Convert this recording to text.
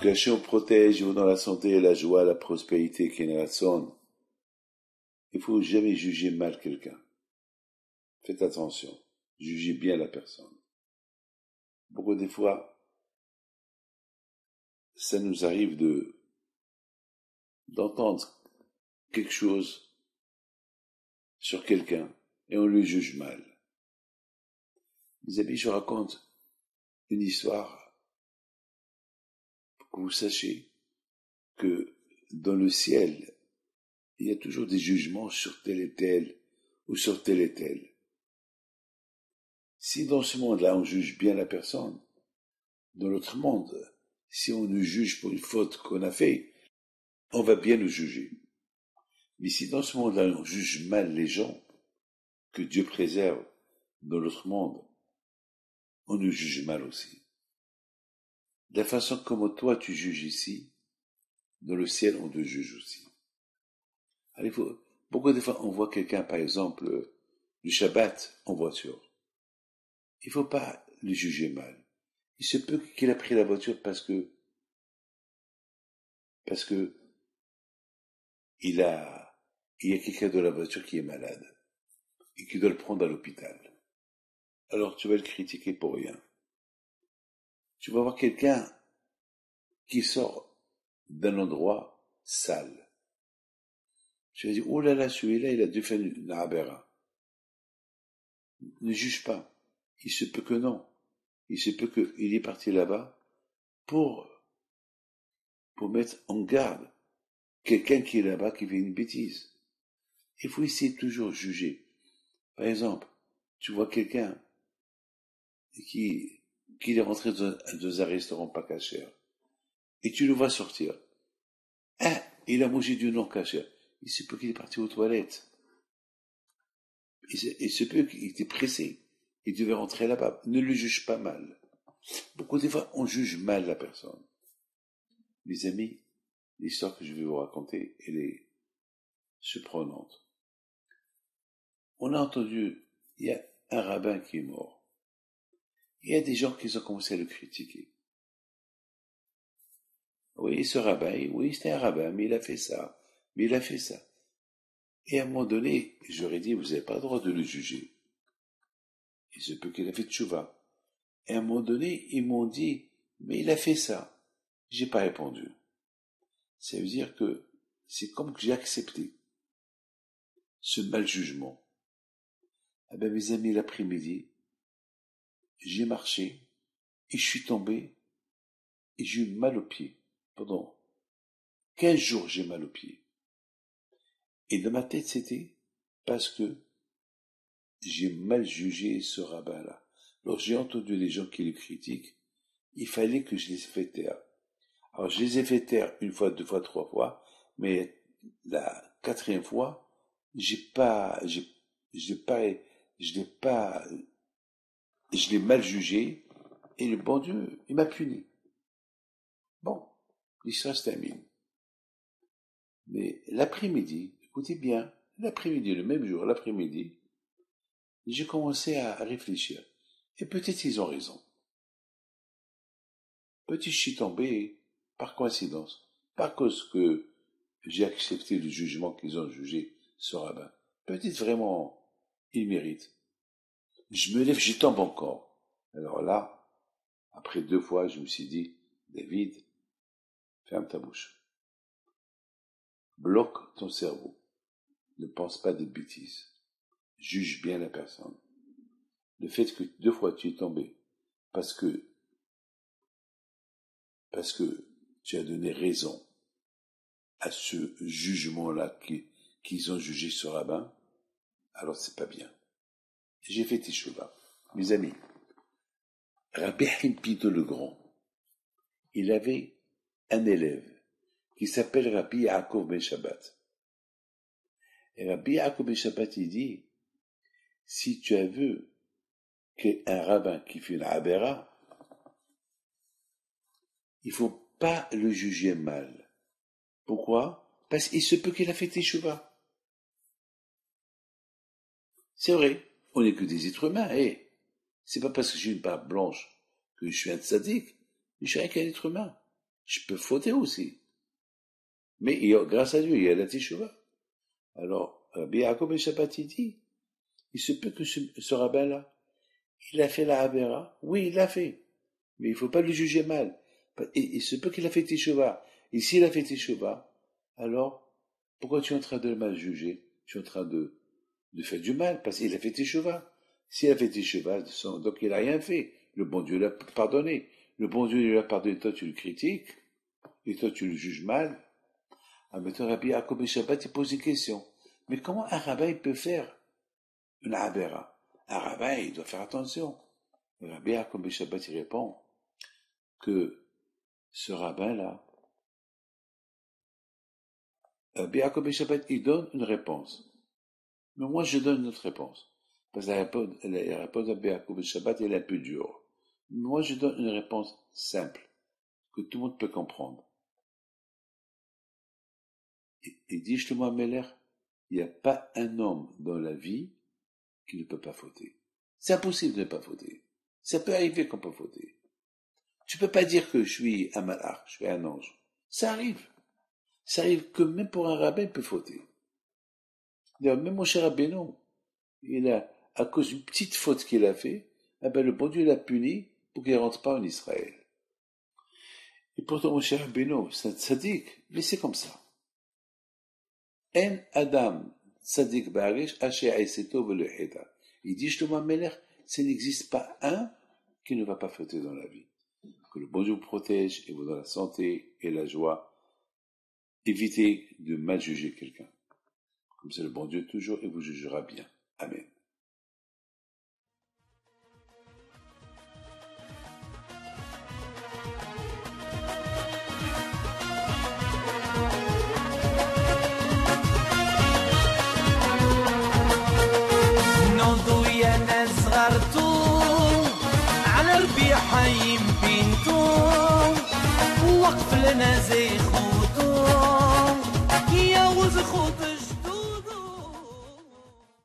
Que Hachem protège, vous dans la santé, la joie, la prospérité, Keneratson. Il faut jamais juger mal quelqu'un. Faites attention. Jugez bien la personne. Beaucoup des fois, ça nous arrive d'entendre quelque chose sur quelqu'un et on le juge mal. Mes amis, je raconte une histoire pour que vous sachiez que dans le ciel, il y a toujours des jugements sur tel et tel ou sur tel et tel. Si dans ce monde-là on juge bien la personne, dans l'autre monde, si on nous juge pour une faute qu'on a fait, on va bien nous juger. Mais si dans ce monde-là on juge mal les gens, que Dieu préserve dans l'autre monde, on nous juge mal aussi. De la façon comme toi tu juges ici, dans le ciel on te juge aussi. Alors beaucoup de fois on voit quelqu'un par exemple du Shabbat en voiture. Il ne faut pas le juger mal. Il se peut qu'il a pris la voiture parce que il y a quelqu'un dans la voiture qui est malade et qui doit le prendre à l'hôpital. Alors tu vas le critiquer pour rien. Tu vas voir quelqu'un qui sort d'un endroit sale. Tu vas dire, oh là là, celui-là, il a dû faire une abera. Ne juge pas. Il se peut que non. Il se peut qu'il est parti là-bas pour mettre en garde quelqu'un qui est là-bas qui fait une bêtise. Il faut essayer de toujours juger. Par exemple, tu vois quelqu'un qui est rentré dans un restaurant pas cachère et tu le vois sortir. Ah, il a mangé du non cachère. Il se peut qu'il est parti aux toilettes. Il se peut qu'il était pressé. Il devait rentrer là-bas. Ne le juge pas mal. Beaucoup de fois, on juge mal la personne. Mes amis, l'histoire que je vais vous raconter, elle est surprenante. On a entendu, il y a un rabbin qui est mort. Il y a des gens qui ont commencé à le critiquer. Oui, ce rabbin, oui, c'était un rabbin, mais il a fait ça, mais il a fait ça. Et à un moment donné, j'aurais dit, vous n'avez pas le droit de le juger. Il se peut qu'il a fait tchouva. Et à un moment donné, ils m'ont dit, mais il a fait ça. J'ai pas répondu. Ça veut dire que c'est comme que j'ai accepté ce mal jugement. Ah ben, mes amis, l'après-midi, j'ai marché, et je suis tombé, et j'ai eu mal aux pieds. Pendant 15 jours, j'ai mal aux pieds. Et dans ma tête, c'était parce que j'ai mal jugé ce rabbin-là. Alors j'ai entendu les gens qui le critiquent, il fallait que je les fasse taire. Alors je les ai fait taire une fois, deux fois, trois fois, mais la quatrième fois, je l'ai mal jugé, et le bon Dieu, il m'a puni. Bon, l'histoire se termine. Mais l'après-midi, écoutez bien, l'après-midi, le même jour, l'après-midi, j'ai commencé à réfléchir. Et peut-être ils ont raison. Peut-être je suis tombé par coïncidence, par cause que j'ai accepté le jugement qu'ils ont jugé ce rabbin. Peut-être vraiment, il mérite. Je me lève, j'y tombe encore. Alors là, après 2 fois, je me suis dit, David, ferme ta bouche. Bloque ton cerveau. Ne pense pas des bêtises. Juge bien la personne. Le fait que 2 fois tu es tombé, parce que tu as donné raison à ce jugement-là qu'ils ont jugé ce rabbin, alors c'est pas bien. J'ai fait teshuva. Mes amis, Rabbi Himpito le Grand, il avait un élève qui s'appelle Rabbi Yaakov Ben Shabbat. Et Rabbi Yaakov Ben Shabbat, il dit, si tu as vu qu'un rabbin qui fait une abera, il faut pas le juger mal. Pourquoi? Parce qu'il se peut qu'il a fait teshuva. C'est vrai, on n'est que des êtres humains, c'est pas parce que j'ai une barbe blanche que je suis un tzaddik, mais je suis rien qu'un être humain. je peux fauter aussi. Mais grâce à Dieu, il y a la Teshuvah. Alors, Rabbi Yaakov Ben Shabbat, il dit, il se peut que ce rabbin-là, il a fait la Avera. Oui, il l'a fait. Mais il ne faut pas le juger mal. Il se peut qu'il a fait Teshuvah. Et s'il a fait Teshuvah, alors, pourquoi tu es en train de le mal juger? Tu es en train de faire du mal, parce qu'il a fait Teshuvah. S'il a fait Teshuvah, donc il n'a rien fait. Le bon Dieu l'a pardonné. Le bon Dieu lui a pardonné, toi tu le critiques, et toi tu le juges mal. Ah, maintenant, Rabbi Yaakov Ben Shabbat, il pose une question. Mais comment un rabbin peut faire une Avera? Un rabbin, il doit faire attention. Rabbi Yaakov Ben Shabbat, il répond que ce rabbin-là, Rabbi Yaakov Ben Shabbat, il donne une réponse. Mais moi, je donne une autre réponse. Parce que la réponse de Rabbi Yaakov Ben Shabbat, elle est un peu dure. Mais moi, je donne une réponse simple, que tout le monde peut comprendre. Il dit, Shlomo HaMelech, il n'y a pas un homme dans la vie qui ne peut pas fauter. C'est impossible de ne pas fauter. Ça peut arriver qu'on peut fauter. Tu peux pas dire que je suis un malach, je suis un ange. Ça arrive. Ça arrive que même pour un rabbin, il peut fauter. D'ailleurs, même mon cher Rabbeinu, il a, à cause d'une petite faute qu'il a fait, le bon Dieu l'a puni pour qu'il ne rentre pas en Israël. Et pourtant, mon cher Rabbeinu, c'est un tzaddik, mais c'est comme ça. En Adam, tzaddik ba'arish, asher aiseto ve'leheda. Il dit, Shlomo HaMelech, ça n'existe pas un qui ne va pas fauter dans la vie. Que le bon Dieu vous protège et vous donne la santé et la joie. Évitez de mal juger quelqu'un. Comme c'est le bon Dieu toujours, et vous jugera bien. Amen. حيم بنتو وقف لنا زي خودو يا وز خود